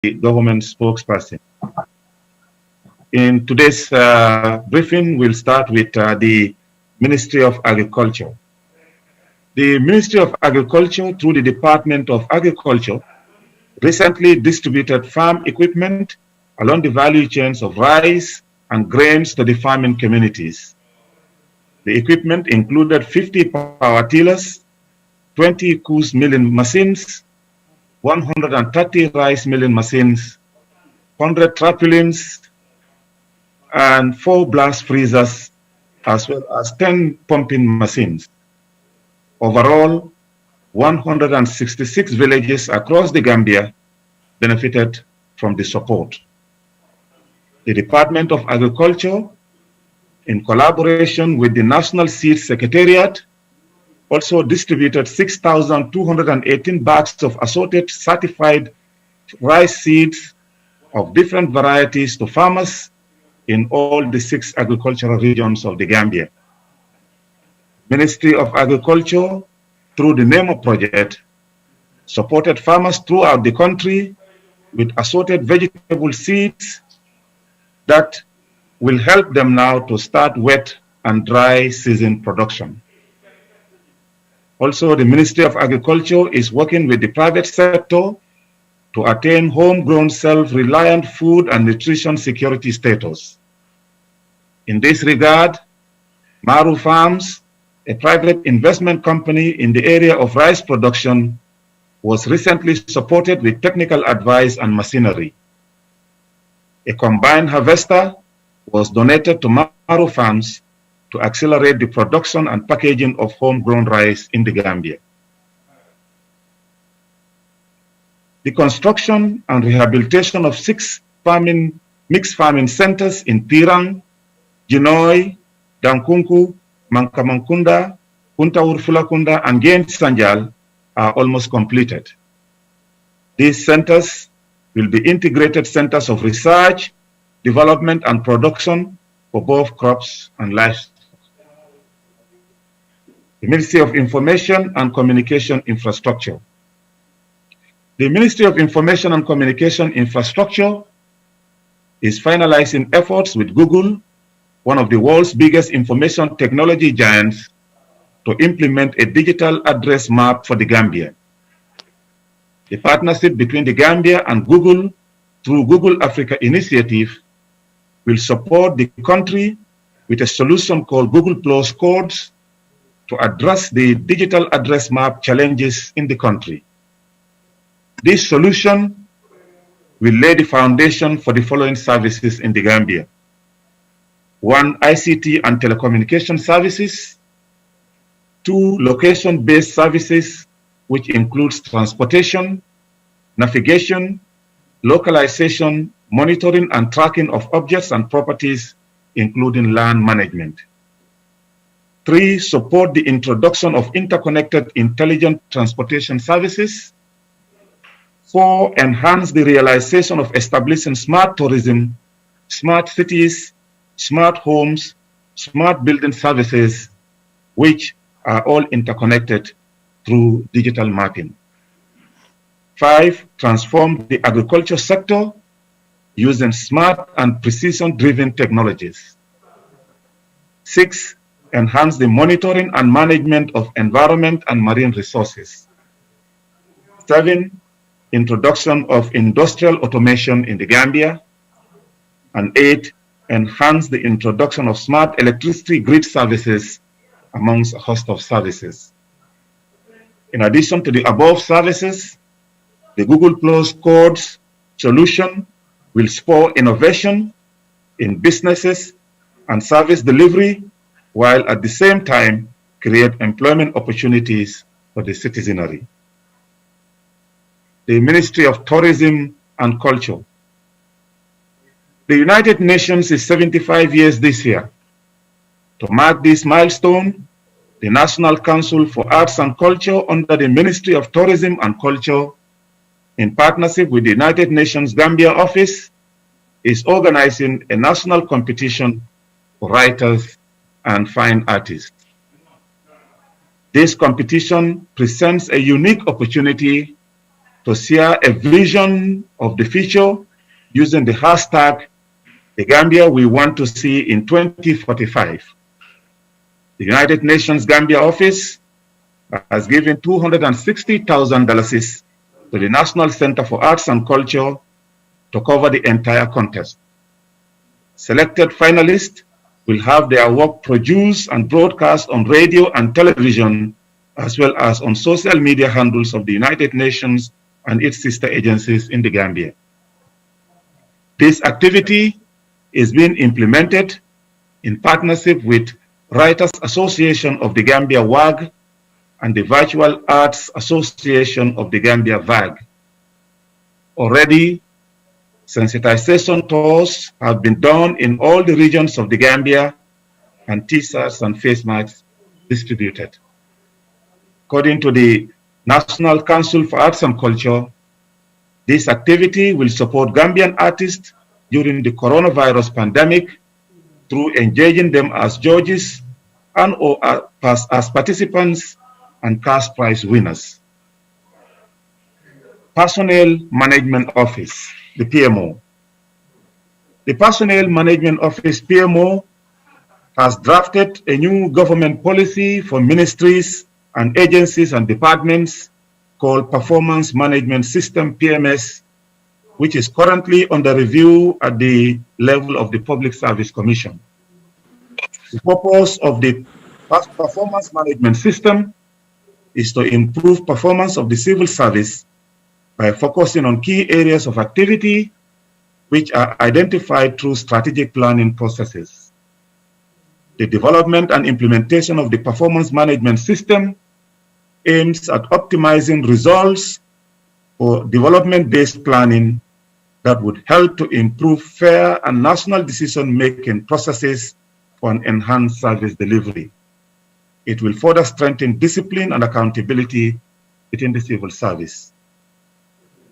government spokesperson. In today's briefing, we'll start with the Ministry of Agriculture. The Ministry of Agriculture, through the Department of Agriculture, recently distributed farm equipment along the value chains of rice and grains to the farming communities. The equipment included 50 power tillers, 20 coos milling machines, 130 rice milling machines, 100 trapulins, and 4 blast freezers, as well as 10 pumping machines. Overall, 166 villages across the Gambia benefited from the support. The Department of Agriculture, in collaboration with the National Seed Secretariat, also distributed 6,218 bags of assorted certified rice seeds of different varieties to farmers in all the 6 agricultural regions of the Gambia. Ministry of Agriculture, through the NEMO project, supported farmers throughout the country with assorted vegetable seeds that will help them now to start wet and dry season production. Also, the Ministry of Agriculture is working with the private sector to attain homegrown self-reliant food and nutrition security status. In this regard, Maru Farms, a private investment company in the area of rice production, was recently supported with technical advice and machinery. A combined harvester was donated to Maru Farms to accelerate the production and packaging of homegrown rice in the Gambia. The construction and rehabilitation of 6 mixed farming centers in Pirang, Jinoy, Dankunku, Mankamankunda, Puntaur Fulakunda, and Gain Sanjal are almost completed. These centers will be integrated centers of research, development, and production for both crops and livestock. The Ministry of Information and Communication Infrastructure. The Ministry of Information and Communication Infrastructure is finalizing efforts with Google, one of the world's biggest information technology giants, to implement a digital address map for the Gambia. The partnership between the Gambia and Google through Google Africa Initiative will support the country with a solution called Google Plus Codes to address the digital address map challenges in the country. This solution will lay the foundation for the following services in the Gambia. 1. ICT and telecommunication services. 2. Location-based services, which includes transportation, navigation, localization, monitoring and tracking of objects and properties, including land management. 3. Support the introduction of interconnected intelligent transportation services. 4. Enhance the realization of establishing smart tourism, smart cities, smart homes, smart building services, which are all interconnected through digital mapping. 5. Transform the agriculture sector using smart and precision-driven technologies. 6. Enhance the monitoring and management of environment and marine resources. 7. Introduction of industrial automation in the Gambia. And 8. Enhance the introduction of smart electricity grid services amongst a host of services. In addition to the above services, the Google Plus Codes solution will spur innovation in businesses and service delivery, while at the same time create employment opportunities for the citizenry. The Ministry of Tourism and Culture. The United Nations is 75 years this year. To mark this milestone, the National Council for Arts and Culture under the Ministry of Tourism and Culture, in partnership with the United Nations Gambia Office, is organizing a national competition for writers and fine artists. This competition presents a unique opportunity to share a vision of the future using the hashtag the Gambia we want to see in 2045. The United Nations Gambia office has given $260,000 to the National Center for Arts and Culture to cover the entire contest. Selected finalists will have their work produced and broadcast on radio and television, as well as on social media handles of the United Nations and its sister agencies in the Gambia. This activity is being implemented in partnership with Writers Association of the Gambia WAG and the Virtual Arts Association of the Gambia VAG. Already, sensitization tours have been done in all the regions of the Gambia and t-shirts and face masks distributed. According to the National Council for Arts and Culture, this activity will support Gambian artists during the coronavirus pandemic through engaging them as judges and or as participants and cash prize winners. Personnel Management Office, the PMO. The Personnel Management Office, PMO, has drafted a new government policy for ministries and agencies and departments called Performance Management System, PMS, which is currently under review at the level of the Public Service Commission. The purpose of the Performance Management System is to improve performance of the civil service by focusing on key areas of activity which are identified through strategic planning processes. The development and implementation of the Performance Management System aims at optimizing results for development-based planning that would help to improve fair and national decision-making processes for an enhanced service delivery. It will further strengthen discipline and accountability within the civil service.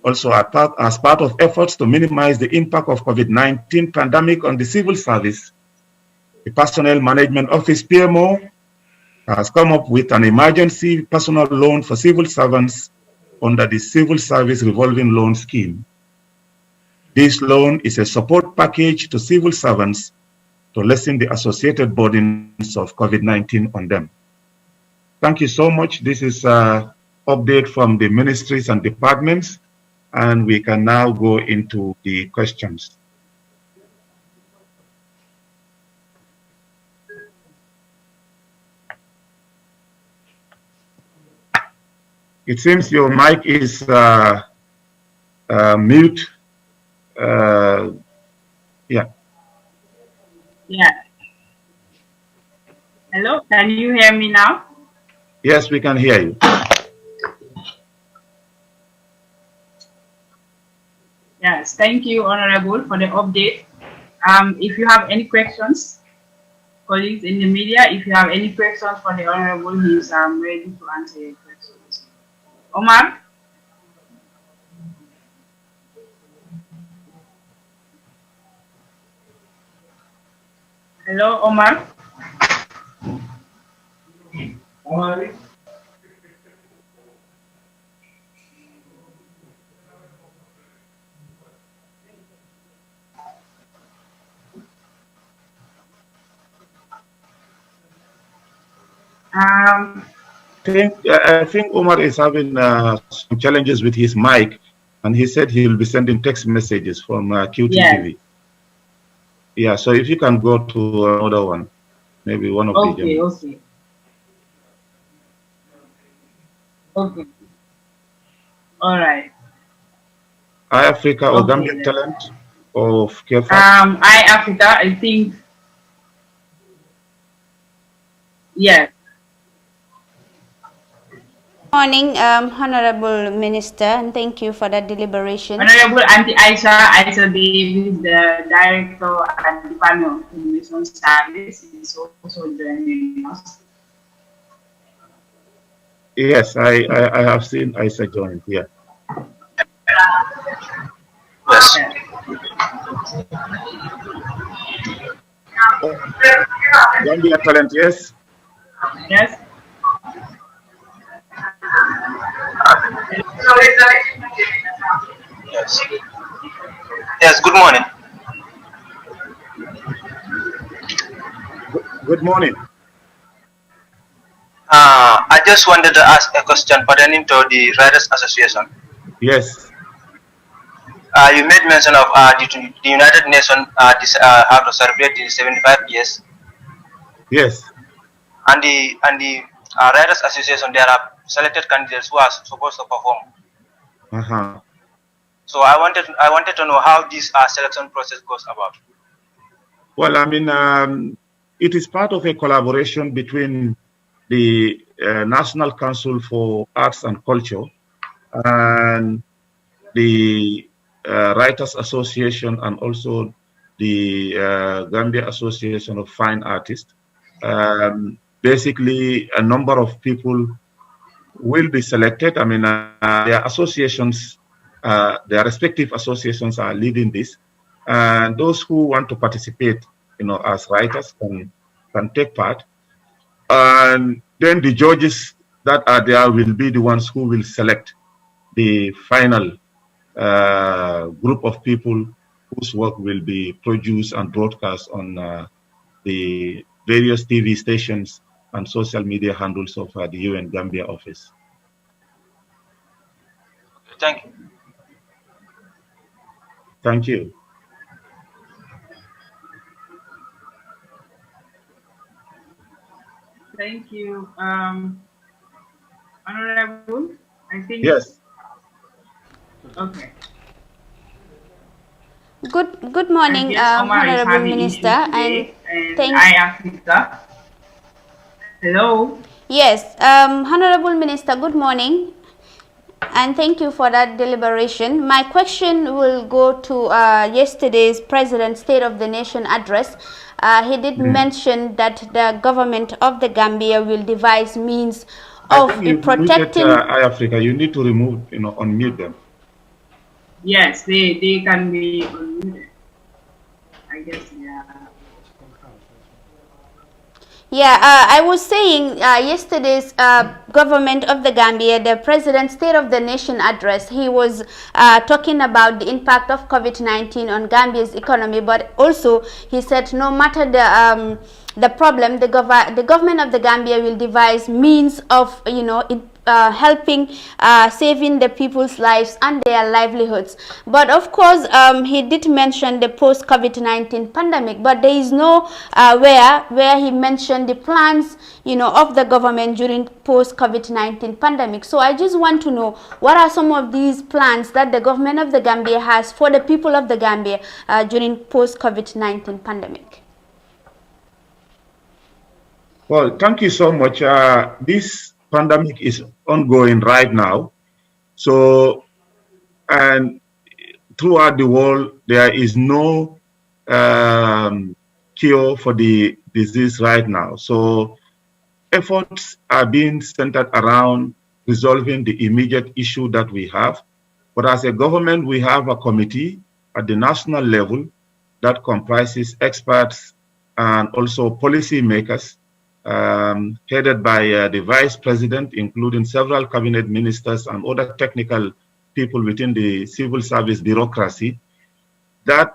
Also, as part of efforts to minimize the impact of COVID-19 pandemic on the civil service, the Personnel Management Office, PMO, has come up with an emergency personal loan for civil servants under the Civil Service Revolving Loan Scheme. This loan is a support package to civil servants to lessen the associated burdens of COVID-19 on them. Thank you so much. This is an update from the ministries and departments, and we can now go into the questions. It seems your mic is mute. Yeah. Yeah. Hello, can you hear me now? Yes, we can hear you. Yes, thank you, Honorable, for the update. If you have any questions, colleagues in the media, if you have any questions for the Honorable, he's ready to answer your questions. Omar? Hello, Omar? Omar? I think Omar is having some challenges with his mic, and he said he will be sending text messages from QTV. Yes. Yeah, so if you can go to another one, maybe one of the. Okay. Okay. All right. iAfrica or Gambian Talent of Kefa? iAfrica, I think. Yes. Morning, Honorable Minister, and thank you for that deliberation. Honorable Auntie Aisha Davis, the Director at the Department of Information Service, is also joining us. Yes, I have seen Aisha join here. Yes. Gambia Talent, yes? Yes. Yes. Yes, good morning. Good morning. I just wanted to ask a question pertaining to the Writers Association. Yes. You made mention of the United Nations have to celebrate the 75 years, Yes. and the Writers Association, there are selected candidates who are supposed to perform. Uh-huh. So I wanted to know how this selection process goes about. Well, I mean, it is part of a collaboration between the National Council for Arts and Culture and the Writers Association and also the Gambia Association of Fine Artists. Basically, a number of people will be selected. I mean, their associations, their respective associations are leading this, and those who want to participate, as writers can take part, and then the judges that are there will be the ones who will select the final group of people whose work will be produced and broadcast on the various TV stations and social media handles of the UN Gambia office. Thank you. Thank you. Thank you. Honorable, I think. Yes. Okay. Good morning, Honorable Minister, and Africa. Hello. Yes, Honorable Minister, good morning, and thank you for that deliberation. My question will go to yesterday's President's State of the Nation address. He did mention that the government of the Gambia will devise means of protecting. Africa, you need to remove, unmute them. Yes, they can be unmuted. I guess, yeah. Yeah, I was saying yesterday's government of the Gambia, the President's State of the Nation address, he was talking about the impact of COVID-19 on Gambia's economy, but also he said no matter the problem, the government of the Gambia will devise means of, helping saving the people's lives and their livelihoods. But of course, he did mention the post-COVID-19 pandemic, but there is no where he mentioned the plans, of the government during post-COVID-19 pandemic. So I just want to know, what are some of these plans that the government of the Gambia has for the people of the Gambia during post-COVID-19 pandemic? Well, thank you so much. This pandemic is ongoing right now. So, and throughout the world, there is no cure for the disease right now. So, efforts are being centered around resolving the immediate issue that we have. But as a government, we have a committee at the national level that comprises experts and also policy makers, headed by the Vice President, including several cabinet ministers and other technical people within the civil service bureaucracy, that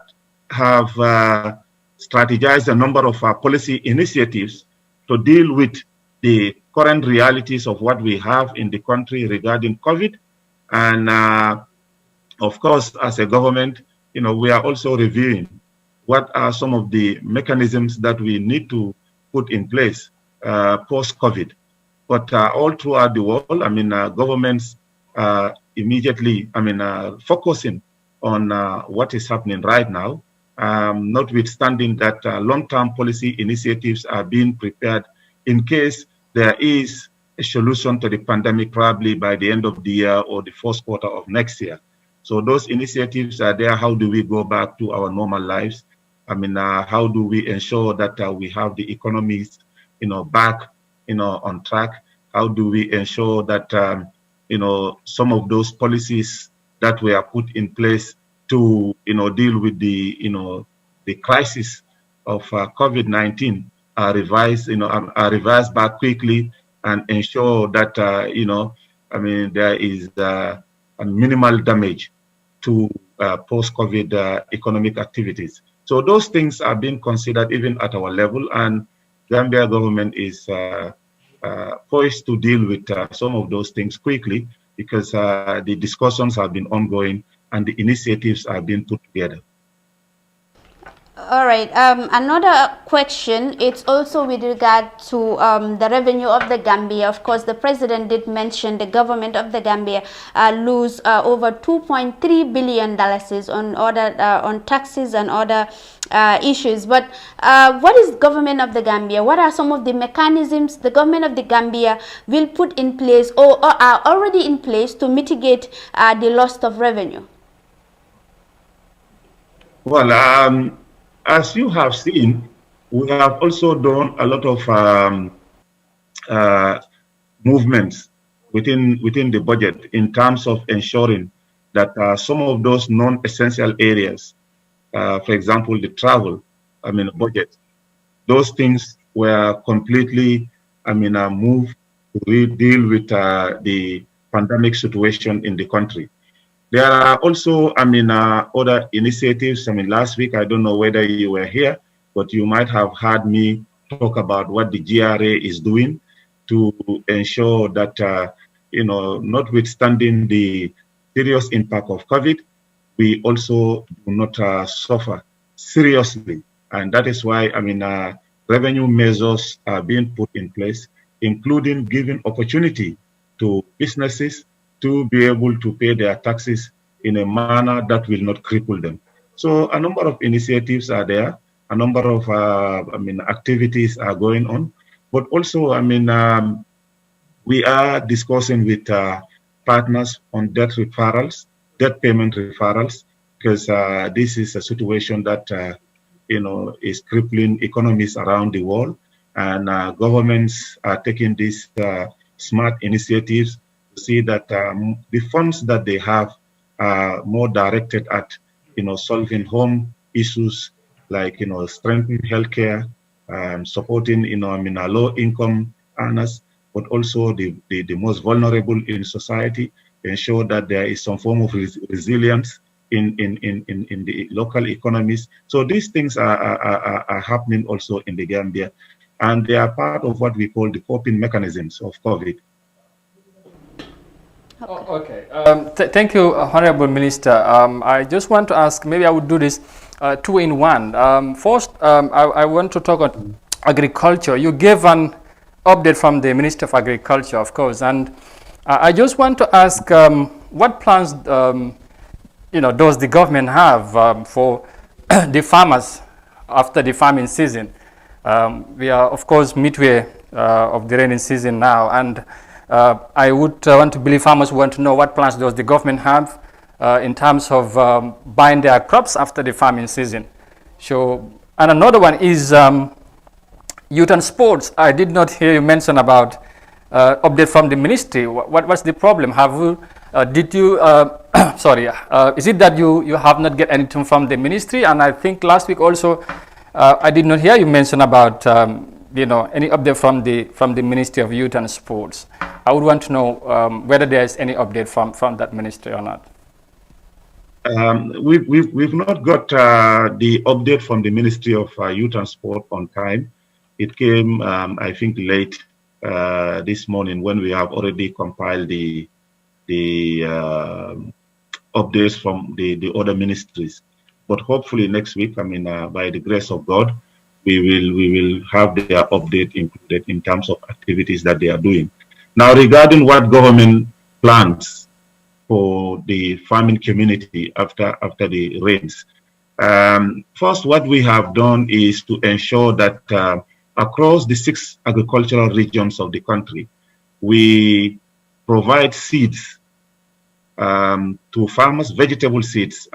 have strategized a number of policy initiatives to deal with the current realities of what we have in the country regarding COVID. And of course, as a government, we are also reviewing what are some of the mechanisms that we need to put in place post-COVID. But all throughout the world, governments immediately, focusing on what is happening right now, notwithstanding that long-term policy initiatives are being prepared in case there is a solution to the pandemic, probably by the end of the year or the first quarter of next year. So those initiatives are there. How do we go back to our normal lives? How do we ensure that we have the economies back, on track? How do we ensure that, some of those policies that were put in place to, deal with the crisis of COVID-19 are revised back quickly and ensure that, there is and minimal damage to post-COVID economic activities. So those things are being considered even at our level, and Gambia government is poised to deal with some of those things quickly, because the discussions have been ongoing and the initiatives are being put together. All right. Another question, it's also with regard to the revenue of the Gambia. Of course, the president did mention the government of the Gambia lose over $2.3 billion on taxes and other issues. But what is government of the Gambia? What are some of the mechanisms the government of the Gambia will put in place or are already in place to mitigate the loss of revenue? Well, as you have seen, we have also done a lot of movements within the budget in terms of ensuring that some of those non-essential areas, for example, the travel, budget, those things were completely, moved to deal with the pandemic situation in the country. There are also, other initiatives. Last week, I don't know whether you were here, but you might have heard me talk about what the GRA is doing to ensure that, notwithstanding the serious impact of COVID, we also do not suffer seriously. And that is why, revenue measures are being put in place, including giving opportunity to businesses to be able to pay their taxes in a manner that will not cripple them. So a number of initiatives are there, a number of activities are going on, but also we are discussing with partners on debt payment referrals, because this is a situation that is crippling economies around the world, and governments are taking these smart initiatives to see that the funds that they have are more directed at solving home issues like strengthening healthcare, supporting low income earners, but also the most vulnerable in society, ensure that there is some form of resilience in the local economies. So these things are happening also in the Gambia, and they are part of what we call the coping mechanisms of COVID. Oh, okay. Thank you, Honorable Minister. I just want to ask, maybe I would do this two in one. First, I want to talk on agriculture. You gave an update from the Minister of Agriculture, of course, and I just want to ask what plans does the government have for the farmers after the farming season? We are, of course, midway of the rainy season now, and I would want to believe farmers want to know what plans does the government have in terms of buying their crops after the farming season. So, and another one is youth and sports. I did not hear you mention about update from the ministry. What's the problem? Have you, did you, sorry, is it that you have not get anything from the ministry? And I think last week also, I did not hear you mention about any update from the Ministry of Youth and Sports. I would want to know whether there is any update from that ministry or not. We've not got the update from the Ministry of Youth and Sport on time. It came, I think, late this morning when we have already compiled the updates from the other ministries. But hopefully next week, by the grace of God, we will have their update included in terms of activities that they are doing. Now, regarding what government plans for the farming community after the rains, first, what we have done is to ensure that across the 6 agricultural regions of the country, we provide seeds to farmers, vegetable seeds,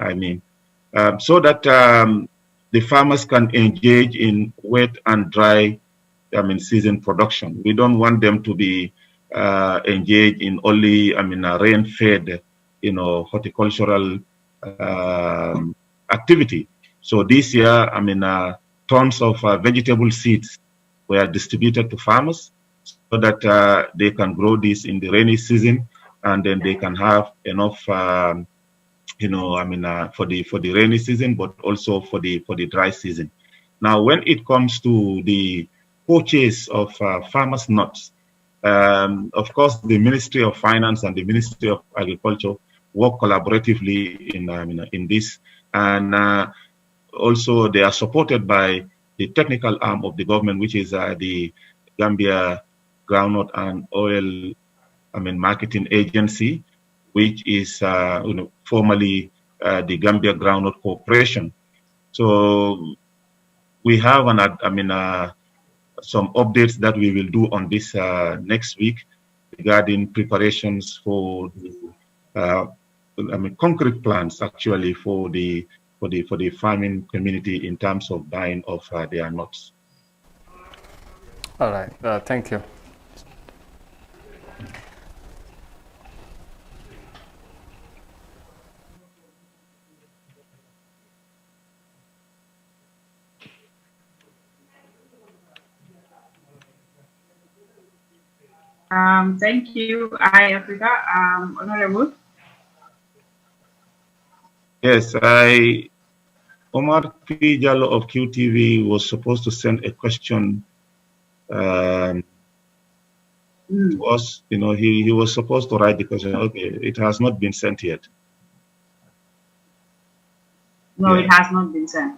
so that the farmers can engage in wet and dry, season production. We don't want them to be engaged in only, rain-fed, horticultural activity. So this year, tons of vegetable seeds were distributed to farmers so that they can grow this in the rainy season and then they can have enough, for the rainy season, but also for the dry season. Now, when it comes to the purchase of farmers' nuts, of course, the Ministry of Finance and the Ministry of Agriculture work collaboratively in this, and also they are supported by the technical arm of the government, which is the Gambia Groundnut and Oil Marketing Agency, which is formerly the Gambia Groundnut Corporation. So we have some updates that we will do on this next week regarding preparations for the concrete plans actually for the farming community in terms of buying of their nuts. All right, thank you. Thank you, Africa. Honorable. Yes, Omar P. Jallo of QTV was supposed to send a question to us. He was supposed to write the question. Okay, it has not been sent yet. No, yeah. It has not been sent.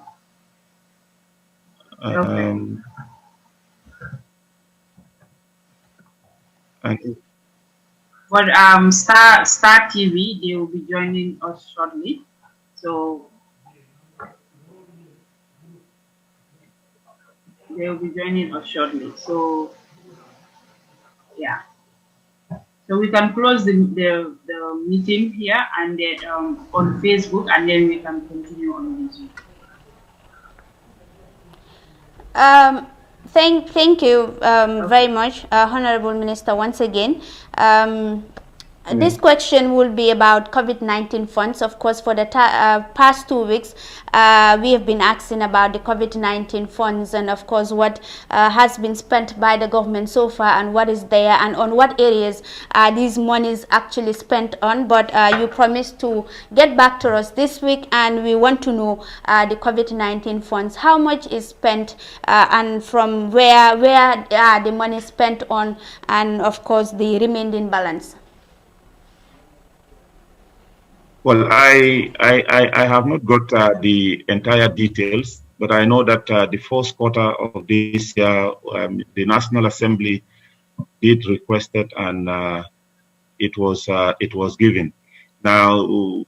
Okay. But Star TV, they will be joining us shortly. So they will be joining us shortly. So yeah. So we can close the meeting here and then on Facebook, and then we can continue on YouTube. Thank you very much, Honorable Minister, once again. This question will be about COVID-19 funds. Of course, for the past 2 weeks, we have been asking about the COVID-19 funds and, of course, what has been spent by the government so far and what is there and on what areas these monies actually spent on. But you promised to get back to us this week, and we want to know the COVID-19 funds. How much is spent and from where the money spent on, and, of course, the remaining balance? Well, I have not got the entire details, but I know that the first quarter of this year, the National Assembly did request it, and it was given. Now,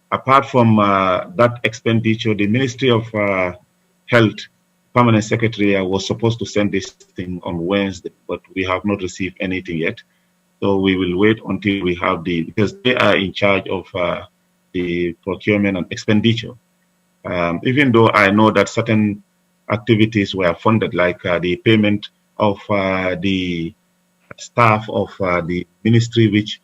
apart from that expenditure, the Ministry of Health Permanent Secretary was supposed to send this thing on Wednesday, but we have not received anything yet. So we will wait until we have because they are in charge of the procurement and expenditure. Even though I know that certain activities were funded, like the payment of the staff of the ministry, which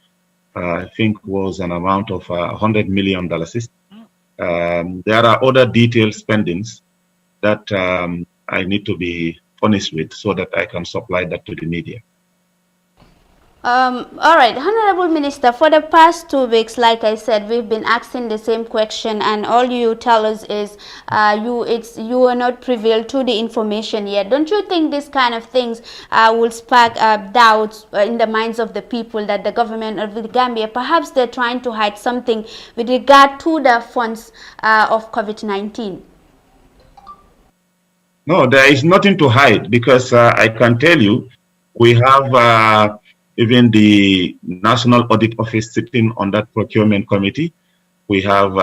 I think was an amount of $100 million. There are other detailed spendings that I need to be honest with so that I can supply that to the media. All right, Honorable Minister, for the past 2 weeks, like I said, we've been asking the same question, and all you tell us is you are not privy to the information yet. Don't you think this kind of things will spark doubts in the minds of the people that the government of the Gambia, perhaps they're trying to hide something with regard to the funds of COVID-19? No, there is nothing to hide, because I can tell you we have even the National Audit Office sitting on that procurement committee. We have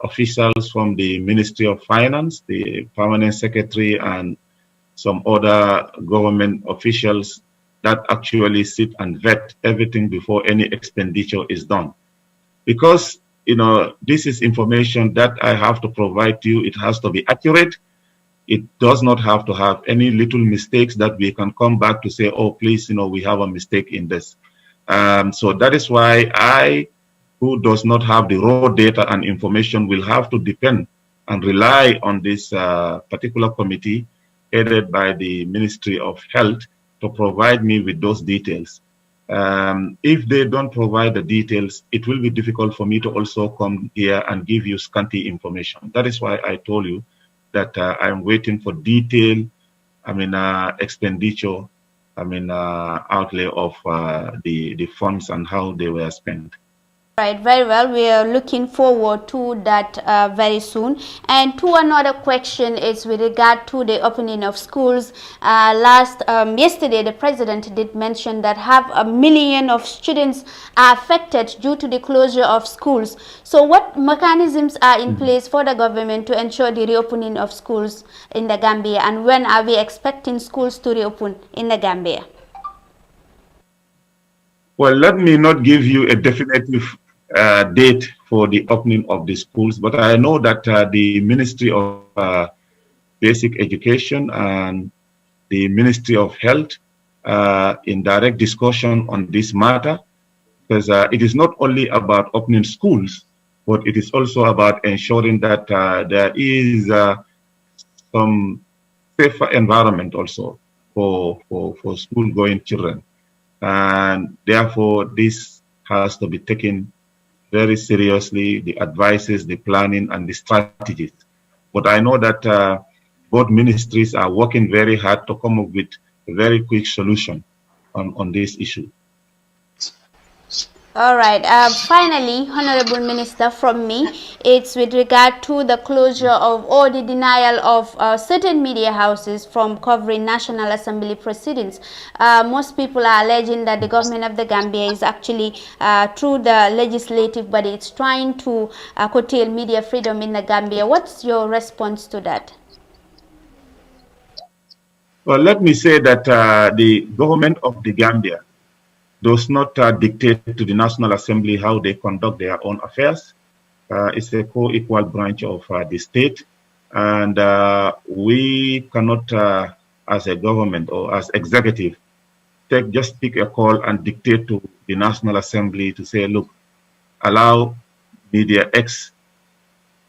officials from the Ministry of Finance, the Permanent Secretary, and some other government officials that actually sit and vet everything before any expenditure is done. Because, this is information that I have to provide to you. It has to be accurate. It does not have to have any little mistakes that we can come back to say, oh, please, we have a mistake in this. So that is why I, who does not have the raw data and information, will have to depend and rely on this particular committee headed by the Ministry of Health to provide me with those details. If they don't provide the details, it will be difficult for me to also come here and give you scanty information. That is why I told you that I'm waiting for detailed, expenditure, outlay of the funds and how they were spent. Right, very well. We are looking forward to that very soon. And to another question is with regard to the opening of schools. Yesterday, the president did mention that 500,000 of students are affected due to the closure of schools. So what mechanisms are in place for the government to ensure the reopening of schools in the Gambia? And when are we expecting schools to reopen in the Gambia? Well, let me not give you a definitive date for the opening of the schools, but I know that the Ministry of Basic Education and the Ministry of Health in direct discussion on this matter, because it is not only about opening schools, but it is also about ensuring that there is some safer environment also for school-going children. And therefore, this has to be taken very seriously, the advices, the planning, and the strategies. But I know that both ministries are working very hard to come up with a very quick solution on this issue. All right. Finally, Honorable Minister, from me, it's with regard to the closure of or the denial of certain media houses from covering National Assembly proceedings. Most people are alleging that the government of the Gambia is actually, through the legislative body, it's trying to curtail media freedom in the Gambia. What's your response to that? Well, let me say that the government of the Gambia does not dictate to the National Assembly how they conduct their own affairs. It's a co-equal branch of the state. And we cannot, as a government or as executive, just pick a call and dictate to the National Assembly to say, look, allow media X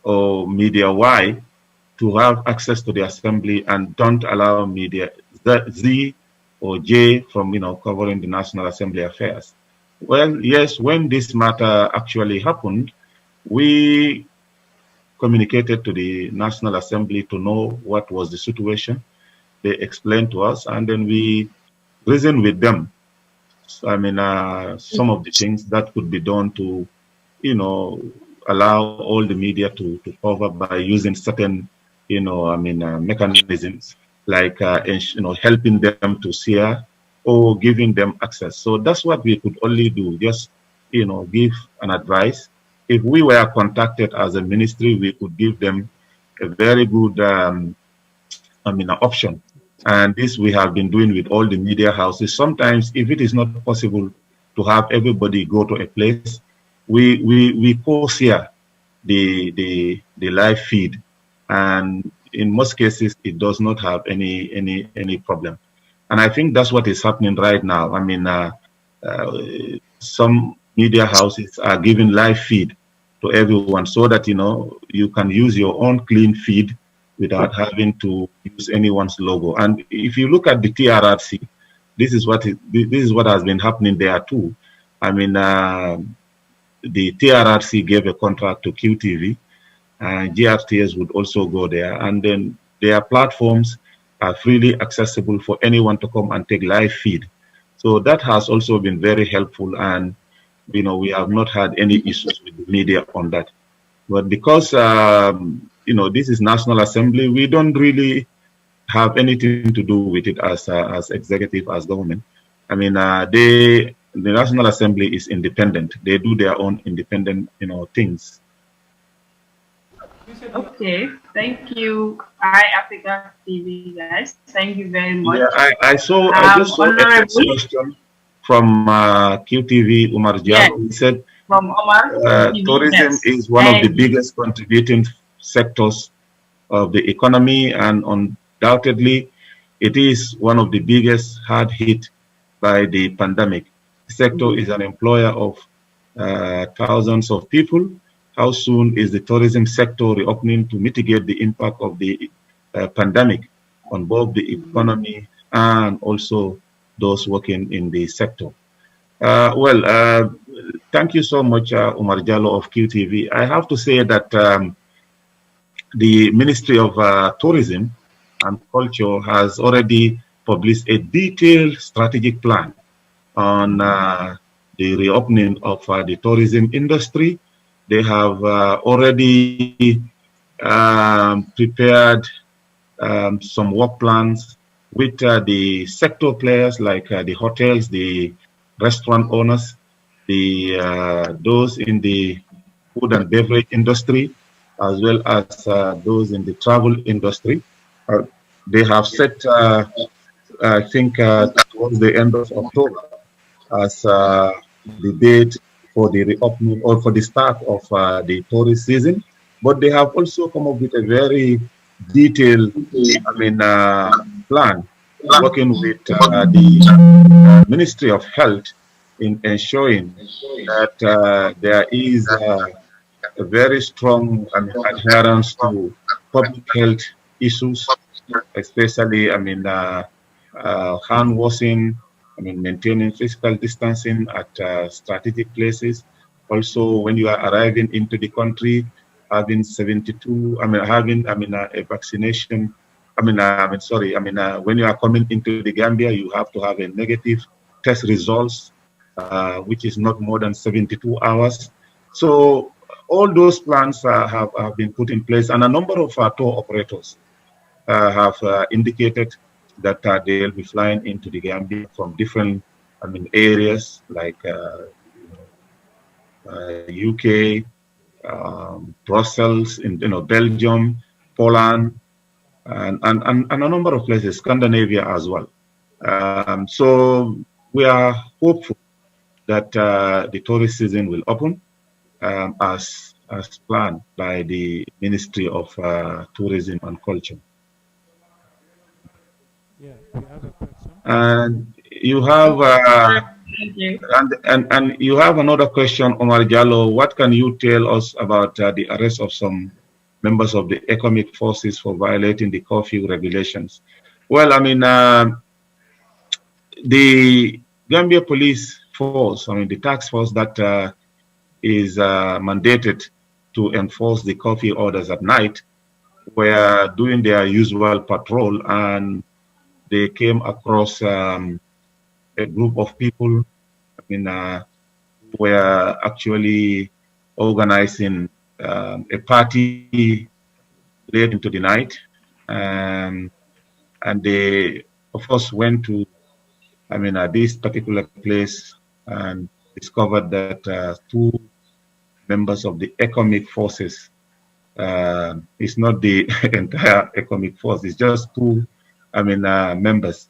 or media Y to have access to the assembly and don't allow media Z or J from covering the National Assembly affairs. Well, yes, when this matter actually happened, we communicated to the National Assembly to know what was the situation. They explained to us, and then we reasoned with them. So, some of the things that could be done to, allow all the media to cover by using certain, mechanisms, like helping them to share or giving them access. So that's what we could only do, just give an advice. If we were contacted as a ministry, we could give them a very good option. And this we have been doing with all the media houses. Sometimes if it is not possible to have everybody go to a place, we co-share the live feed, and in most cases, it does not have any problem. And I think that's what is happening right now. Some media houses are giving live feed to everyone so that, you can use your own clean feed without having to use anyone's logo. And if you look at the TRRC, this is what has been happening there too. The TRRC gave a contract to QTV, and GRTS would also go there, and then their platforms are freely accessible for anyone to come and take live feed. So that has also been very helpful, and we have not had any issues with the media on that. But because this is National Assembly, we don't really have anything to do with it as executive, as government. The National Assembly is independent. They do their own independent things. Okay, thank you, Africa TV guys. Thank you very much. Yeah, I just saw a question from QTV Umar Diallo. Yes. He said, from Omar, tourism is one of the biggest contributing sectors of the economy, and undoubtedly, it is one of the biggest hard hit by the pandemic. The sector is an employer of thousands of people. How soon is the tourism sector reopening to mitigate the impact of the pandemic on both the economy and also those working in the sector? Thank you so much, Umar Jallo of QTV. I have to say that the Ministry of Tourism and Culture has already published a detailed strategic plan on the reopening of the tourism industry. They have already prepared some work plans with the sector players like the hotels, the restaurant owners, the those in the food and beverage industry, as well as those in the travel industry. Uh, they have set, I think, towards the end of October as the date for the reopening or for the start of the tourist season. But they have also come up with a very detailed, plan working with the Ministry of Health in ensuring that there is a very strong adherence to public health issues, especially, hand washing, maintaining physical distancing at strategic places. Also, when you are arriving into the country, having 72, a vaccination. When you are coming into the Gambia, you have to have a negative test results, which is not more than 72 hours. So all those plans have been put in place, and a number of tour operators have indicated that they'll be flying into the Gambia from different, areas like UK, Brussels, in Belgium, Poland, and a number of places, Scandinavia as well. So we are hopeful that the tourist season will open as planned by the Ministry of Tourism and Culture. Yeah, we have a question. And you have Thank you. and you have another question, Omar Jallo. What can you tell us about the arrest of some members of the economic forces for violating the curfew regulations? Well, the Gambia Police Force, the task force that is mandated to enforce the curfew orders at night, were doing their usual patrol, and they came across a group of people. Were actually organizing a party late into the night, and they, of course, went to, this particular place and discovered that two members of the economic forces. It's not the entire economic force. It's just two, members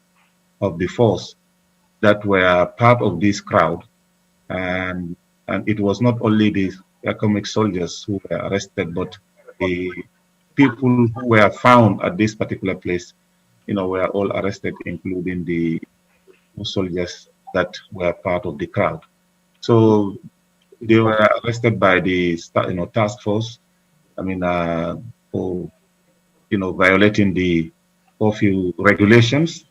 of the force that were part of this crowd, and it was not only the economic soldiers who were arrested, but the people who were found at this particular place, were all arrested, including the soldiers that were part of the crowd. So they were arrested by the task force. For violating the curfew regulations,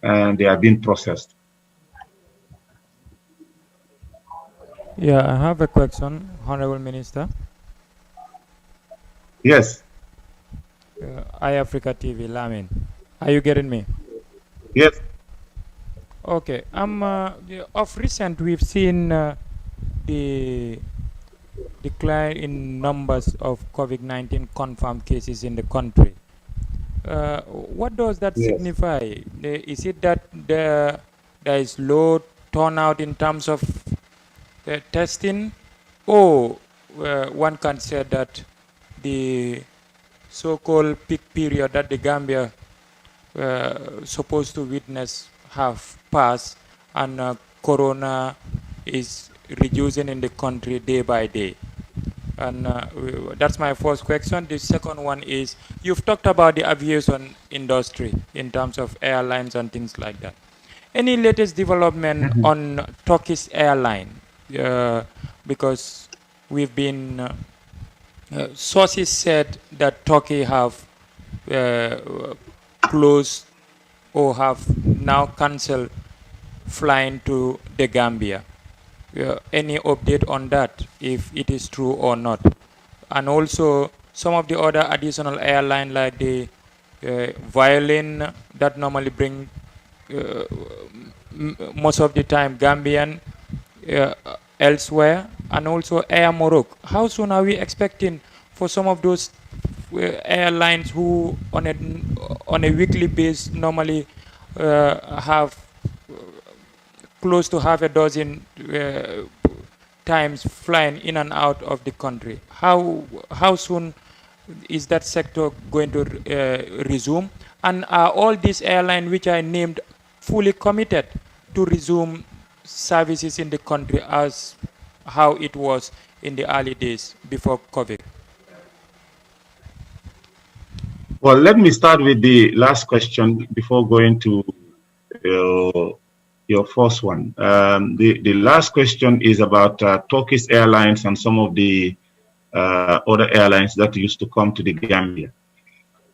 and they are being processed. Yeah, I have a question, Honorable Minister. Yes. iAfrica TV, Lamin. Are you getting me? Yes. Okay. Of recent, we've seen the decline in numbers of COVID-19 confirmed cases in the country. What does that signify? Is it that there is low turnout in terms of testing, or one can say that the so-called peak period that the Gambia supposed to witness have passed, and corona is reducing in the country day by day? And that's my first question. The second one is, you've talked about the aviation industry in terms of airlines and things like that. Any latest development on Turkish airline? Because we've been, sources said that Turkey have closed or have now cancelled flying to the Gambia. any update on that, if it is true or not. And also some of the other additional airline like the Violin that normally bring most of the time Gambian elsewhere, and also Air Morocco. How soon are we expecting for some of those airlines who on a weekly basis normally have close to half a dozen times flying in and out of the country? How soon is that sector going to resume? And are all these airlines which are named fully committed to resume services in the country as how it was in the early days before COVID? Well, let me start with the last question before going to your first one. The last question is about Turkish Airlines and some of the other airlines that used to come to the Gambia.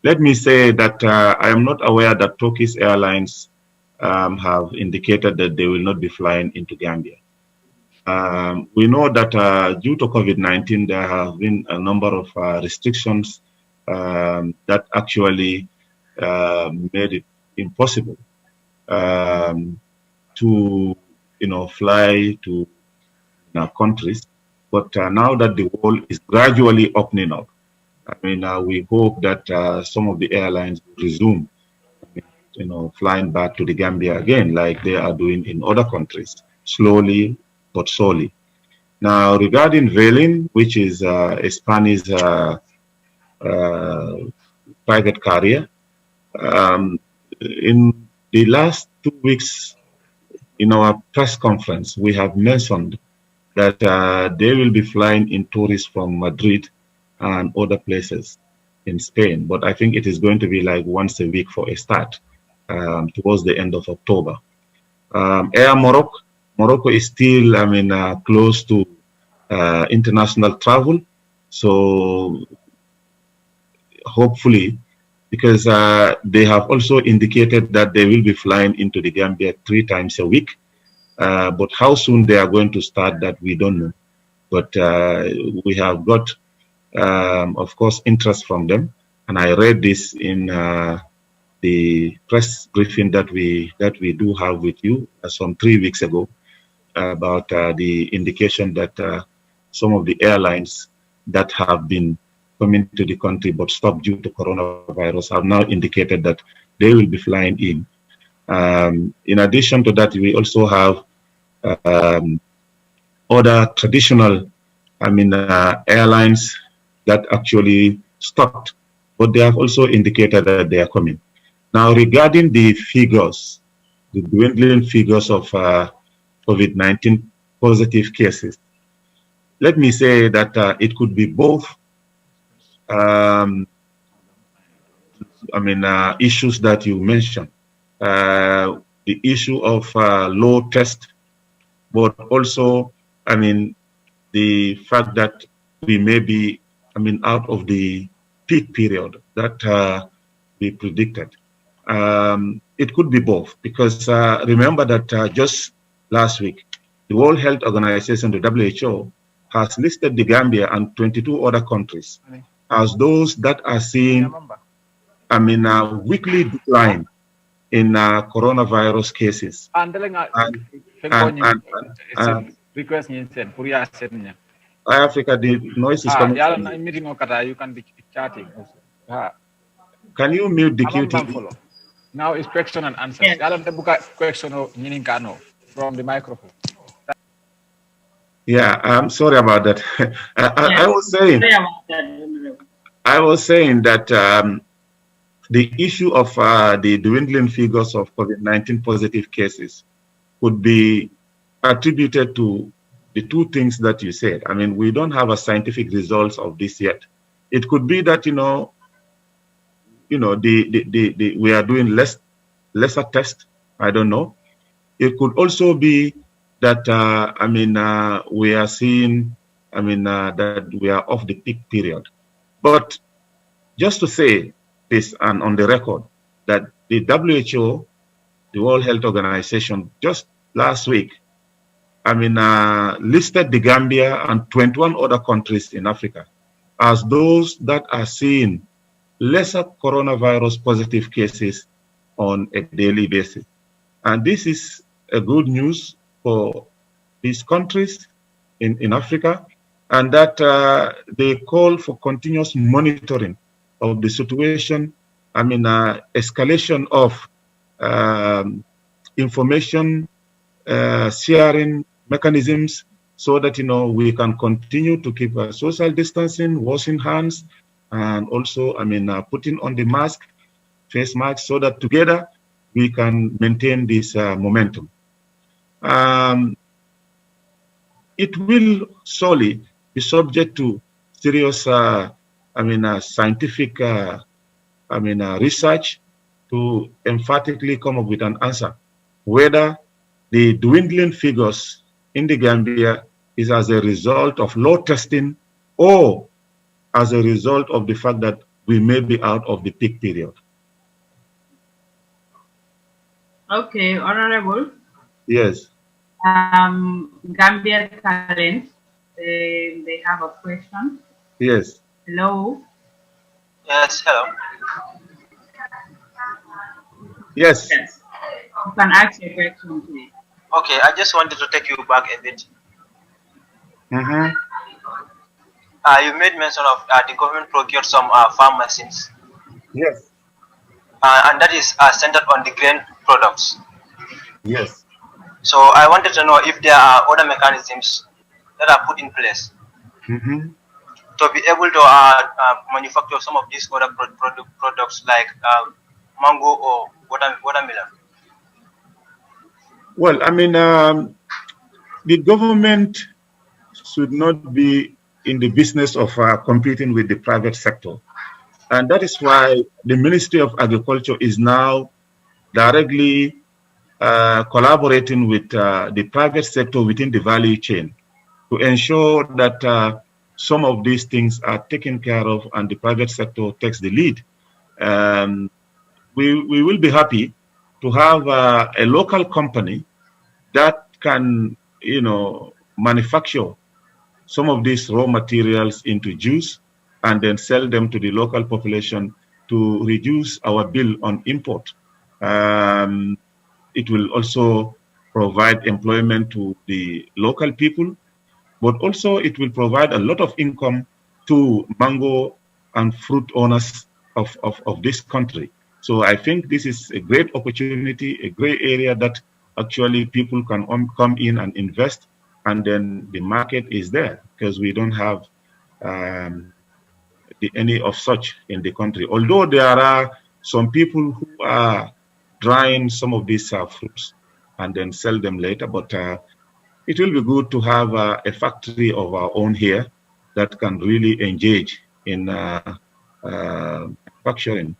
Let me say that I am not aware that Turkish Airlines have indicated that they will not be flying into Gambia. We know that due to COVID-19, there have been a number of restrictions that actually made it impossible to, fly to countries. But now that the world is gradually opening up, I mean, we hope that some of the airlines will resume, flying back to the Gambia again, like they are doing in other countries, slowly but surely. Now, regarding Velin, which is a Spanish private carrier, in the last 2 weeks, in our press conference, we have mentioned that they will be flying in tourists from Madrid and other places in Spain. But I think it is going to be like once a week for a start towards the end of October. Air Morocco is still, close to international travel. So hopefully, because they have also indicated that they will be flying into the Gambia 3 times a week. But how soon they are going to start, that we don't know. But we have got, of course, interest from them. And I read this in the press briefing that we do have with you some 3 weeks ago about the indication that some of the airlines that have been coming to the country but stopped due to coronavirus have now indicated that they will be flying in. In addition to that, we also have other traditional, airlines that actually stopped, but they have also indicated that they are coming. Now, regarding the figures, the dwindling figures of COVID-19 positive cases, let me say that it could be both issues that you mentioned. The issue of low test, but also, the fact that we may be, out of the peak period that we predicted. It could be both, because remember that just last week, the World Health Organization, the WHO, has listed the Gambia and 22 other countries as those that are seeing, a weekly decline in coronavirus cases. Request Africa, the noise is coming from you. You can be chatting. Can you mute the QT? Now it's question and answer. Question from the microphone. Yeah, I'm sorry about that. I was saying that the issue of the dwindling figures of COVID-19 positive cases could be attributed to the 2 things that you said. We don't have a scientific results of this yet. It could be that we are doing lesser tests. I don't know. It could also be that we are seeing that we are off the peak period. But just to say this, and on the record, that the WHO, the World Health Organization, just last week listed the Gambia and 21 other countries in Africa as those that are seeing lesser coronavirus positive cases on a daily basis. And this is a good news for these countries in Africa, and that they call for continuous monitoring of the situation. Escalation of information sharing mechanisms so that we can continue to keep social distancing, washing hands, and also putting on the face mask, so that together we can maintain this momentum. It will solely be subject to serious scientific research to emphatically come up with an answer whether the dwindling figures in the Gambia is as a result of low testing or as a result of the fact that we may be out of the peak period. Okay, Honorable. Yes. Gambia Talent, they have a question. Yes. Hello. Yes, hello. Yes. Yes. You can ask your question, please. Okay, I just wanted to take you back a bit. Mm-hmm. You made mention of the government procured some farm machines. Yes. And that is centered on the grain products. Yes. So I wanted to know if there are other mechanisms that are put in place to be able to manufacture some of these other products like mango or watermelon. Well, the government should not be in the business of competing with the private sector. And that is why the Ministry of Agriculture is now directly collaborating with the private sector within the value chain to ensure that some of these things are taken care of and the private sector takes the lead. We will be happy to have a local company that can, manufacture some of these raw materials into juice and then sell them to the local population to reduce our bill on import. It will also provide employment to the local people, but also it will provide a lot of income to mango and fruit owners of this country. So I think this is a great opportunity, a great area that actually people can come in and invest, and then the market is there because we don't have any of such in the country. Although there are some people who are drying some of these fruits and then sell them later, but it will be good to have a factory of our own here that can really engage in manufacturing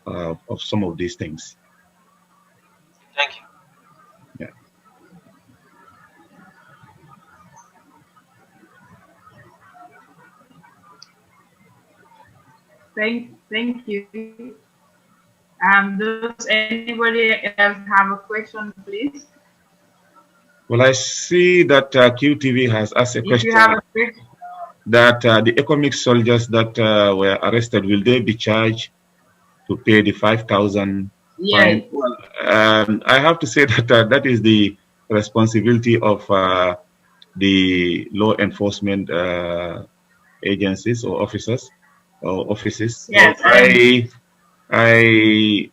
of some of these things. Thank you. Yeah. Thank you. Does anybody else have a question, please? Well, I see that QTV has asked a question. If you have a question. That the economic soldiers that were arrested, will they be charged to pay the 5,000 Yes. fine? Well, I have to say that that is the responsibility of the law enforcement agencies or officers or offices. Yes. So I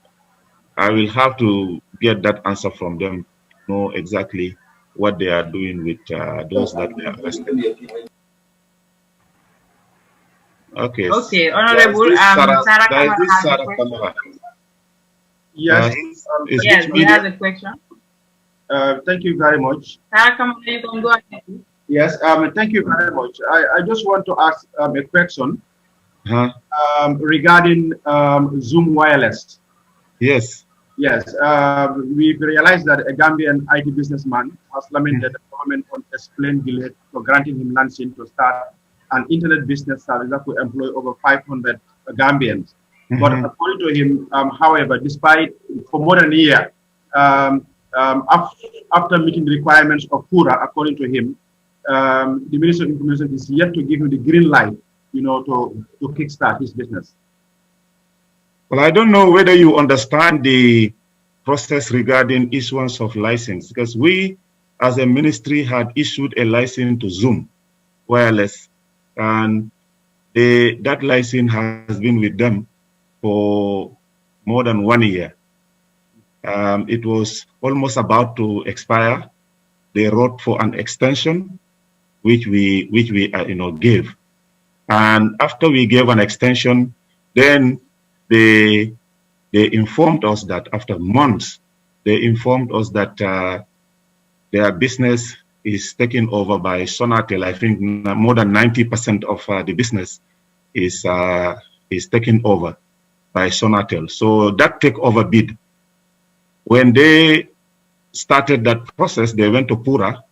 will have to get that answer from them, know exactly what they are doing with those that they are arrested. Okay. Okay, Honorable Sarah Kamara has a question. Yes. Yes, he has a question. Thank you very much. Sarah Kamara, you can go ahead. Yes, thank you very much. I just want to ask a question regarding Zoom Wireless. Yes. Yes, we realized that a Gambian IT businessman has lamented the government on explained delay for granting him license to start an internet business service that could employ over 500 Gambians. But according to him, however, despite for more than a year, after meeting the requirements of PURA, according to him, the Minister of Information is yet to give him the green light, to kickstart his business. Well, I don't know whether you understand the process regarding issuance of license, because we, as a ministry, had issued a license to Zoom Wireless, and that license has been with them for more than 1 year. It was almost about to expire. They wrote for an extension, which we gave. And after we gave an extension, then they informed us that after months, they informed us that their business is taken over by Sonatel. I think more than 90% of the business is taken over by Sonatel. So that takeover bid, when they started that process, they went to Pura.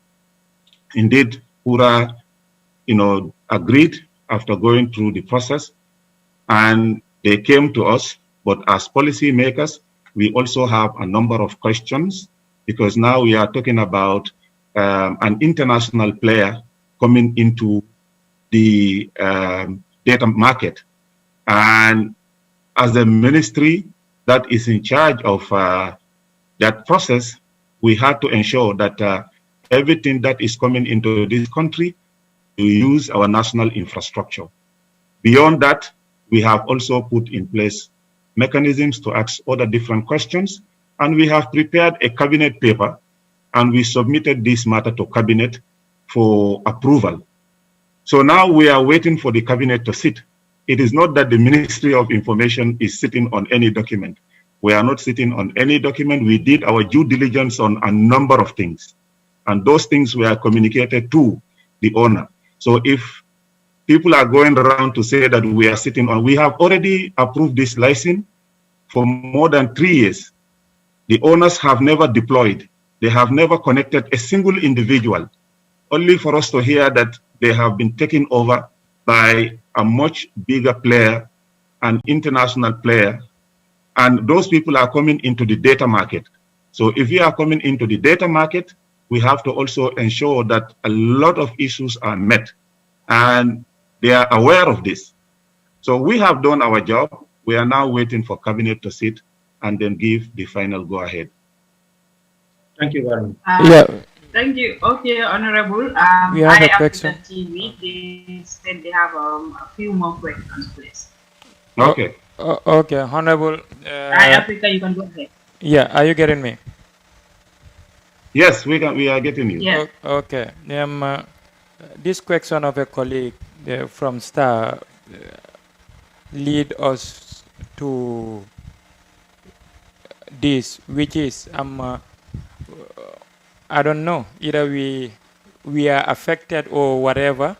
Indeed, Pura, agreed after going through the process, and they came to us. But as policy makers, we also have a number of questions, because now we are talking about an international player coming into the data market. And as a ministry that is in charge of that process, we had to ensure that everything that is coming into this country, we use our national infrastructure. Beyond that, we have also put in place mechanisms to ask other different questions, and we have prepared a cabinet paper, and we submitted this matter to cabinet for approval. So now we are waiting for the cabinet to sit. It is not that the Ministry of Information is sitting on any document. We are not sitting on any document. We did our due diligence on a number of things, and those things were communicated to the owner. So if people are going around to say that we are sitting on, we have already approved this license for more than 3 years. The owners have never deployed. They have never connected a single individual, only for us to hear that they have been taken over by a much bigger player, an international player, and those people are coming into the data market. So if we are coming into the data market, we have to also ensure that a lot of issues are met, and they are aware of this. So we have done our job. We are now waiting for cabinet to sit and then give the final go-ahead. Thank you very much. Thank you. Okay, Honorable. We have a question. TV, they said they have a few more questions, please. Okay. Okay, Honorable. Africa, you can go ahead. Yeah, are you getting me? Yes, we are getting you. Yeah. Okay. This question of a colleague from Star lead us to this, which is I don't know, either we are affected or whatever,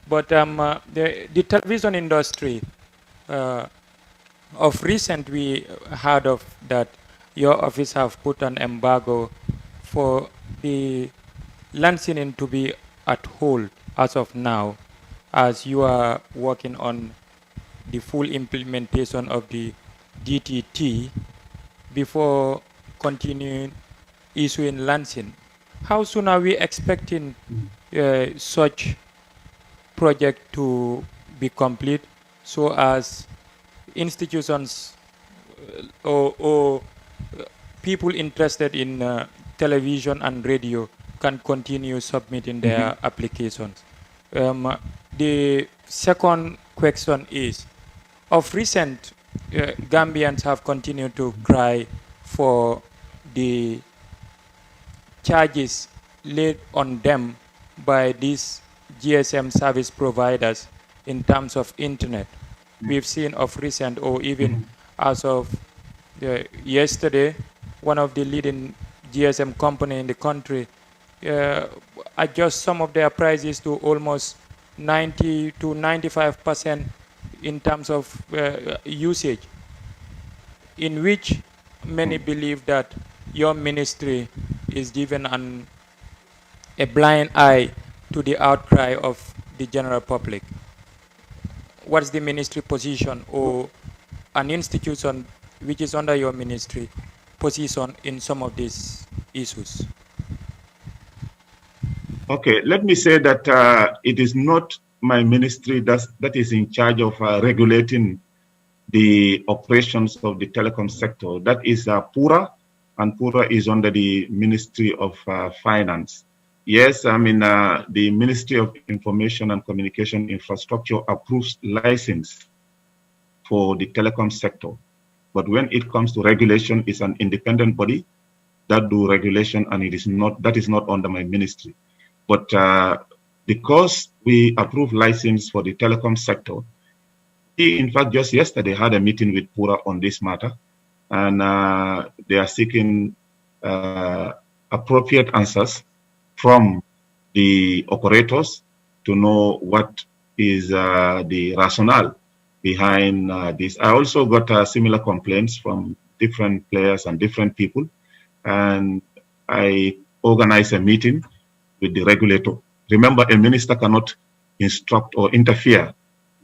but the television industry, of recent we heard of that your office have put an embargo for the licensing to be at hold as of now, as you are working on the full implementation of the DTT before continuing issuing licensing. How soon are we expecting such project to be complete, so as institutions or people interested in television and radio can continue submitting their applications? The second question is, of recent, Gambians have continued to cry for the charges laid on them by these GSM service providers in terms of internet. We've seen of recent, or even as of yesterday, one of the leading GSM company in the country adjust some of their prices to almost 90 to 95% in terms of usage, in which many believe that your ministry is given a blind eye to the outcry of the general public. What's the ministry position, or an institution which is under your ministry position in some of these issues? Okay, let me say that it is not my ministry that is in charge of regulating the operations of the telecom sector. That is PURA, and PURA is under the Ministry of Finance. Yes, I mean, the Ministry of Information and Communication Infrastructure approves license for the telecom sector. But when it comes to regulation, it's an independent body that do regulation, and that is not under my ministry. But because we approve license for the telecom sector, we, in fact, just yesterday had a meeting with PURA on this matter, and they are seeking appropriate answers from the operators to know what is the rationale behind this. I also got similar complaints from different players and different people, and I organized a meeting with the regulator. Remember, a minister cannot instruct or interfere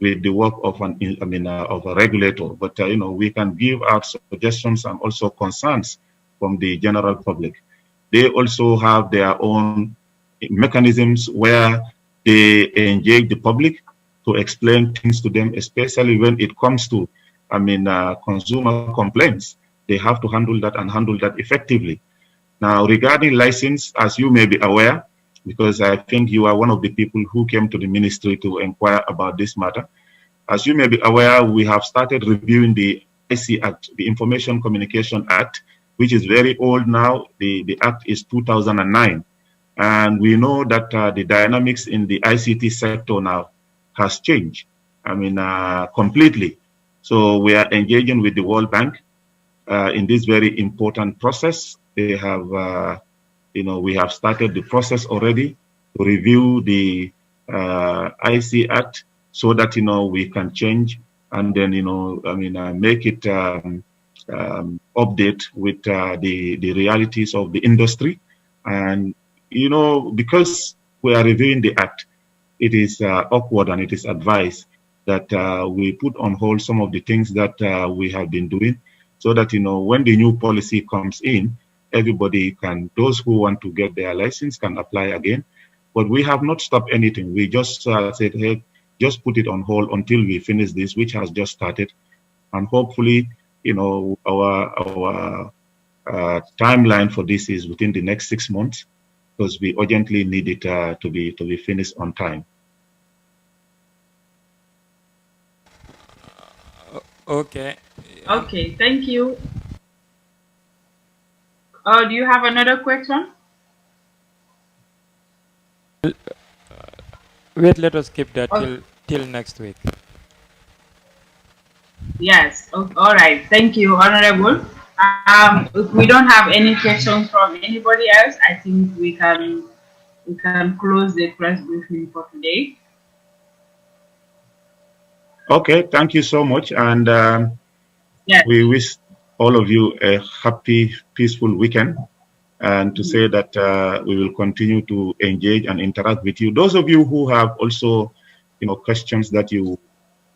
with the work of of a regulator, but we can give out suggestions and also concerns from the general public. They also have their own mechanisms where they engage the public to explain things to them, especially when it comes to consumer complaints. They have to handle that and handle that effectively. Now, regarding license, as you may be aware, because I think you are one of the people who came to the ministry to inquire about this matter. As you may be aware, we have started reviewing the IC Act, the Information Communication Act, which is very old now. The Act is 2009. And we know that the dynamics in the ICT sector now has changed, completely. So we are engaging with the World Bank in this very important process. They have we have started the process already to review the IC Act so that, we can change and then, make it update with the realities of the industry. And, because we are reviewing the Act, it is awkward and it is advised that we put on hold some of the things that we have been doing so that, when the new policy comes in, everybody those who want to get their license can apply again. But we have not stopped anything. We just said, hey, just put it on hold until we finish this, which has just started. And hopefully, our timeline for this is within the next 6 months, because we urgently need it to be finished on time. Okay. Okay, thank you. Do you have another question? Wait, let us keep that till next week. Yes. All right. Thank you, Honorable. If we don't have any questions from anybody else, I think we can close the press briefing for today. Okay. Thank you so much, and we wish all of you a happy, peaceful weekend, and to say that we will continue to engage and interact with you. Those of you who have also, questions that you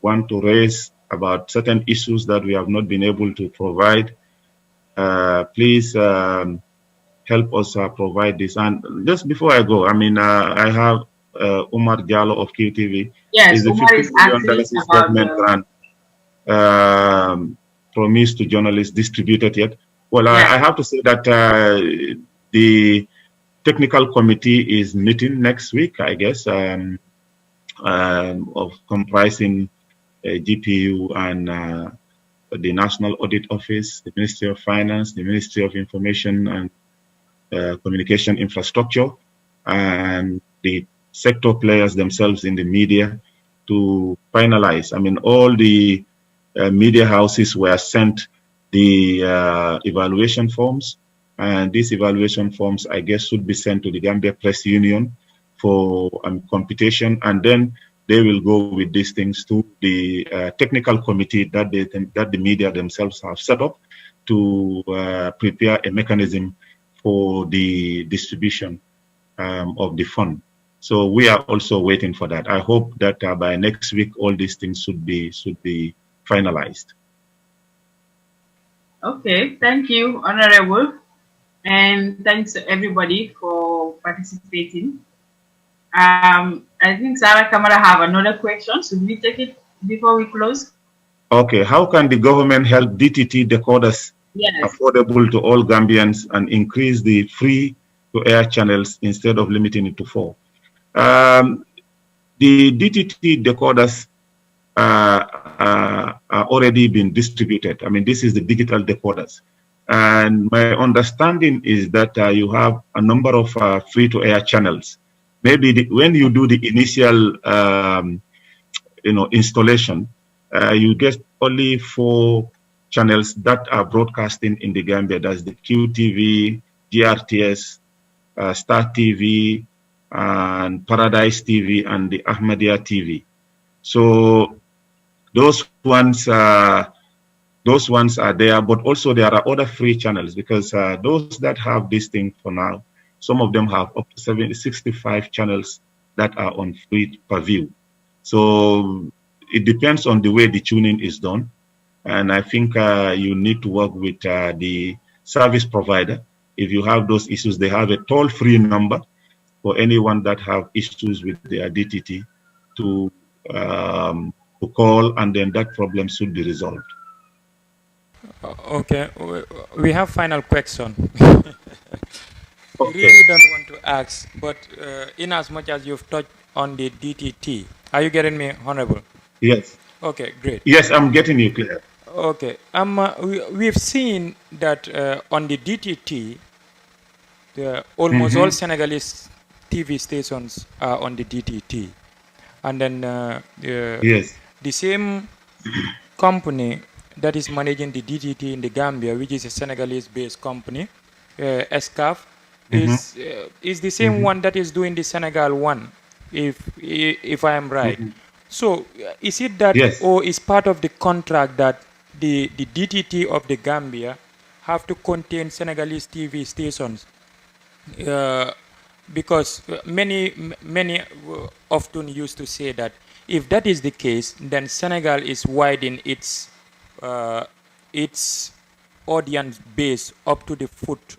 want to raise about certain issues that we have not been able to provide, please help us provide this. And just before I go, I have Umar Jallo of QTV. Yes, the Umar is $50 million government grant promised to journalists distributed yet? Well, I have to say that the technical committee is meeting next week, I guess, of comprising GPU and the National Audit Office, the Ministry of Finance, the Ministry of Information and Communication Infrastructure, and the sector players themselves in the media to finalize. All the media houses were sent the evaluation forms, and these evaluation forms, I guess, should be sent to the Gambia Press Union for computation, and then they will go with these things to the technical committee that the media themselves have set up to prepare a mechanism for the distribution of the fund. So we are also waiting for that. I hope that by next week all these things should be finalized. Okay, thank you, Honorable. And thanks to everybody for participating. I think Sarah Kamara have another question. Should we take it before we close? Okay, how can the government help DTT decoders Yes. affordable to all Gambians and increase the free-to-air channels instead of limiting it to 4? The DTT decoders are already been distributed. I mean, this is the digital decoders. And my understanding is that you have a number of free-to-air channels. Maybe when you do the initial, installation, you get only 4 channels that are broadcasting in the Gambia. That's the QTV, GRTS, Star TV, and Paradise TV, and the Ahmadiyya TV. So those ones are there, but also there are other free channels, because those that have this thing for now, some of them have up to 65 channels that are on free per view. So it depends on the way the tuning is done. And I think you need to work with the service provider. If you have those issues, they have a toll-free number for anyone that have issues with their DTT to call, and then that problem should be resolved. Okay, we have final question. Okay. We really don't want to ask, but in as much as you've touched on the DTT, are you getting me, Honorable? Yes. Okay, great. Yes, I'm getting you clear. Okay, we've seen that on the DTT, almost all Senegalese TV stations are on the DTT, and then yes, the same company that is managing the DTT in the Gambia, which is a Senegalese-based company, SCAF, is the same one that is doing the Senegal one, if I am right. So is it that, yes, or is part of the contract that the DTT of the Gambia have to contain Senegalese TV stations? Because many often used to say that if that is the case, then Senegal is widening its audience base up to the foot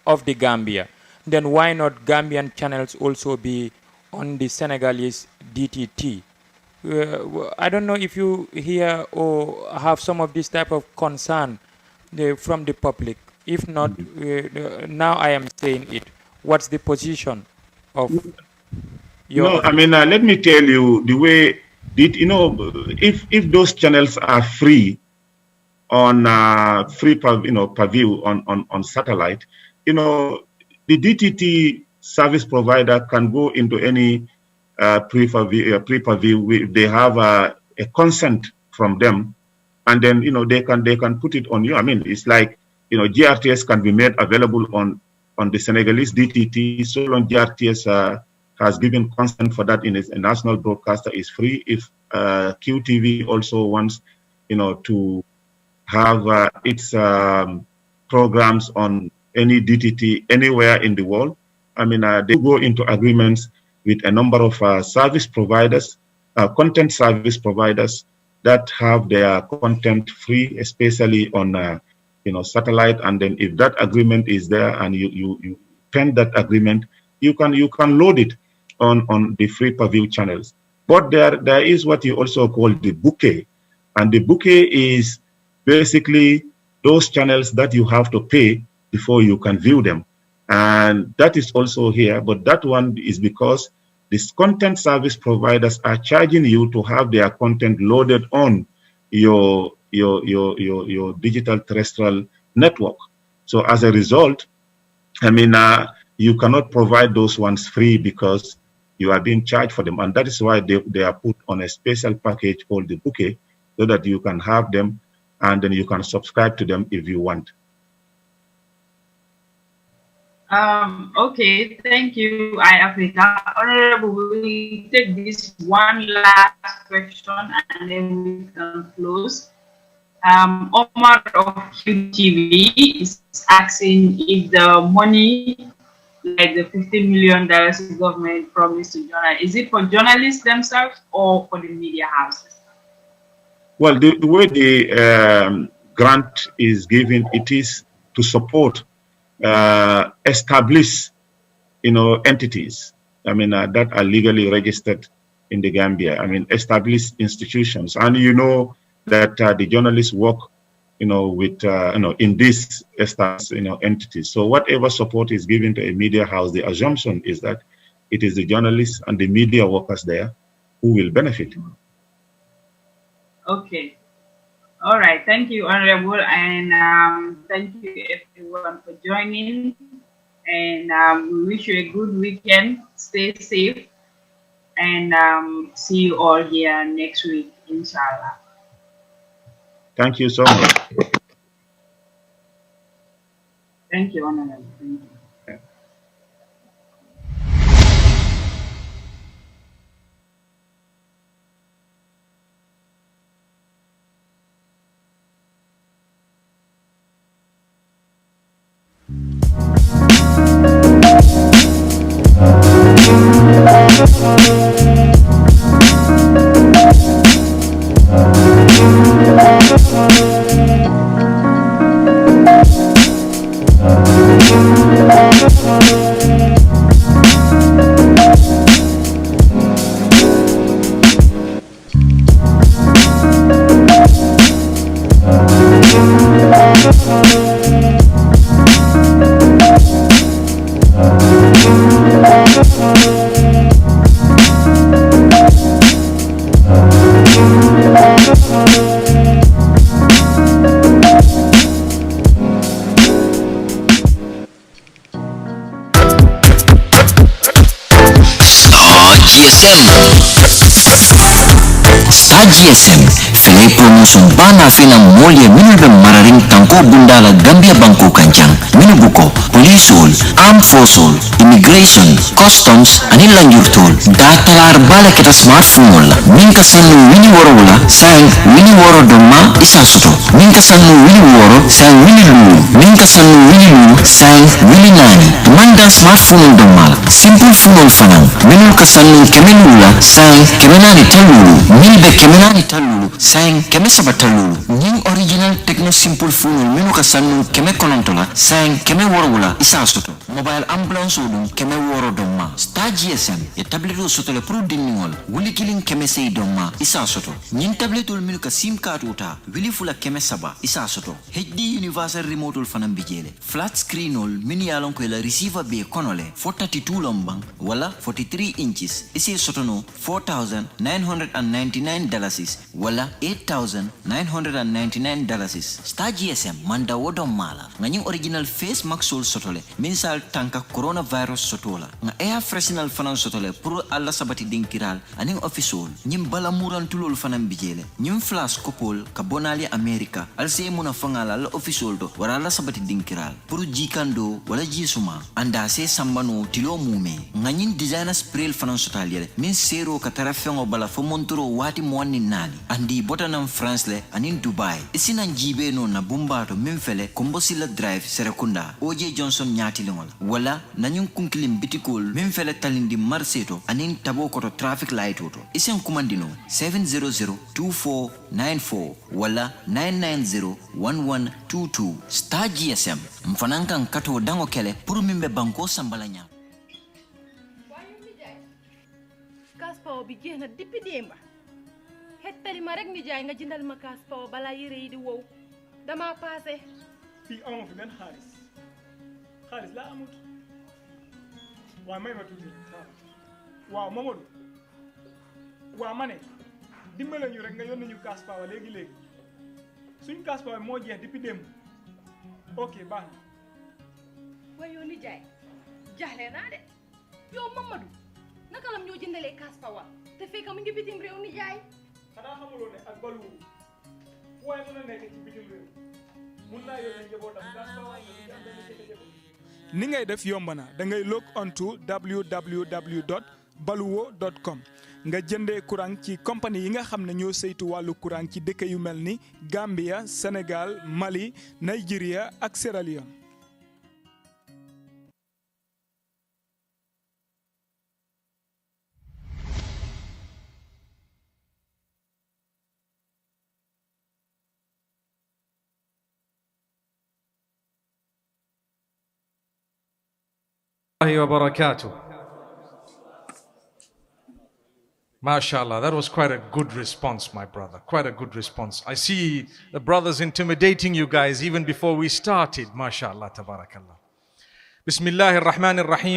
of the Gambia. Then why not Gambian channels also be on the Senegalese DTT? I don't know if you hear or have some of this type of concern from the public. If not, now I am saying it. What's the position of your? No, I mean, let me tell you the way. If those channels are free on free per view on satellite, the DTT service provider can go into any pay-per-view if they have a consent from them, and then they can put it on you. I mean, it's like GRTS can be made available on the Senegalese DTT, so long GRTS has given consent for that in a national broadcaster is free. If QTV also wants to have its programs on any DTT anywhere in the world, I mean, they go into agreements with a number of service providers, content service providers that have their content free, especially on satellite. And then if that agreement is there and you pen that agreement, you can load it on the free per view channels. But there is what you also call the bouquet, and the bouquet is basically those channels that you have to pay before you can view them. And that is also here, but that one is because these content service providers are charging you to have their content loaded on your digital terrestrial network. So as a result, I mean, you cannot provide those ones free because you are being charged for them. And that is why they are put on a special package called the bouquet, so that you can have them and then you can subscribe to them if you want. Okay, thank you, iAfrica. Honorable, we take this one last question and then we can close. Omar of QTV is asking if the money, like the $15 million the government promised to journalists, is it for journalists themselves or for the media houses? Well, the way the grant is given, it is to support establish, entities, that are legally registered in the Gambia. Establish institutions. And you know that the journalists work, with, in these established, entities. So whatever support is given to a media house, the assumption is that it is the journalists and the media workers there who will benefit. Okay. All right. Thank you, Honorable, and thank you everyone for joining. And we wish you a good weekend. Stay safe, and see you all here next week, inshallah. Thank you so much. Thank you, Honorable. Thank you. GSM fele promotion bana fina molye minu be mararing tanko bundala Gambia banko kanjang minu buko policeol armed forceol immigration customs ani lanjurtol datalar bala kita smartphone la minka sanu wini woro wala sang wini woro doma isansuto minka sanu wini woro sang wini lulu minka sanu wini lulu sang wini nani manda smartphone doma simple phone fanang minu kasanu kemenula sang kemenani talulu milbe kemenani talulu sang keme sabatalulu ning original techno simple phone minu kasanu keme konontola sang keme woro wala isansuto mobile ambulance odum keme woro doma star GSM e tabletu soto le pro diningol wuli killing keme sey doma isa soto nin tabletul minu ka sim card uta wili fula keme saba isa soto HD universal remote ul fanam bijele flat screen ul mini yalon ko la receiver be konole 42 lombang wala 43 inches isi soto no $4,999 wala $8,999 star GSM manda wodom mala ngani original face mask ul soto le minsal tanka coronavirus sotola nga air freshenal fanan sotole pour alla sabati dinkiral aning official nyim bala muran tulol fanan bijele nyim flash couple ka bonali america alse muna fangala la official do wara la sabati dinkiral pour jikando wala jisuma anda se sambano tilo mume nga nyin designer spray fanan sotaliere min zero ka tarafengo bala fo montoro wati monni nali andi botanam france le anin dubai isina jibe no na bumbato min fele kombosila drive serekunda OJ Johnson nyati lingol wala nanyun kunkilim bitikol min fele talindi marseto anin tabo koto traffic light oto isen kumandino 7002494 wala 9901122 star GSM mfanankan kato dango kele puru mimbe banko sambalanya kaspaw bi jeena dipi demba hettali ma rek ni jaay nga jindal ma kaspaw bala yere yi di wow dama passé fi amu fi ben xaalis la amut waaw may ma tuuti waaw Mamadou waaw ma ne dimbale ñu rek nga yónni ñu cash power léegi suñ cash power moo jeex depuis démb ok baax na waaye yow nijaay jaaxle naa de yow Mamadou naka lam ñoo jëndalee cash power te fekk mu ngi bitim réew nijaay xanaa xamuloo ne ak balu waaye mën a nekk ci bitim réew mun naa yónnee njabootam cash power nga ci am benn jafe-jafe ni ngay def yomb na da ngay log on to www.baluwo.com nga jëndee courant ci compagnie yi nga xam ne ñoo saytu wàllu courant ci dëkk yu mel ni Gambia Sénégal Mali Nigeria ak Sierra Leone Wabarakatuh. MashaAllah, that was quite a good response, my brother. Quite a good response. I see the brothers intimidating you guys even before we started. MashaAllah, tabarakallah. Bismillahir Rahmanir Rahim.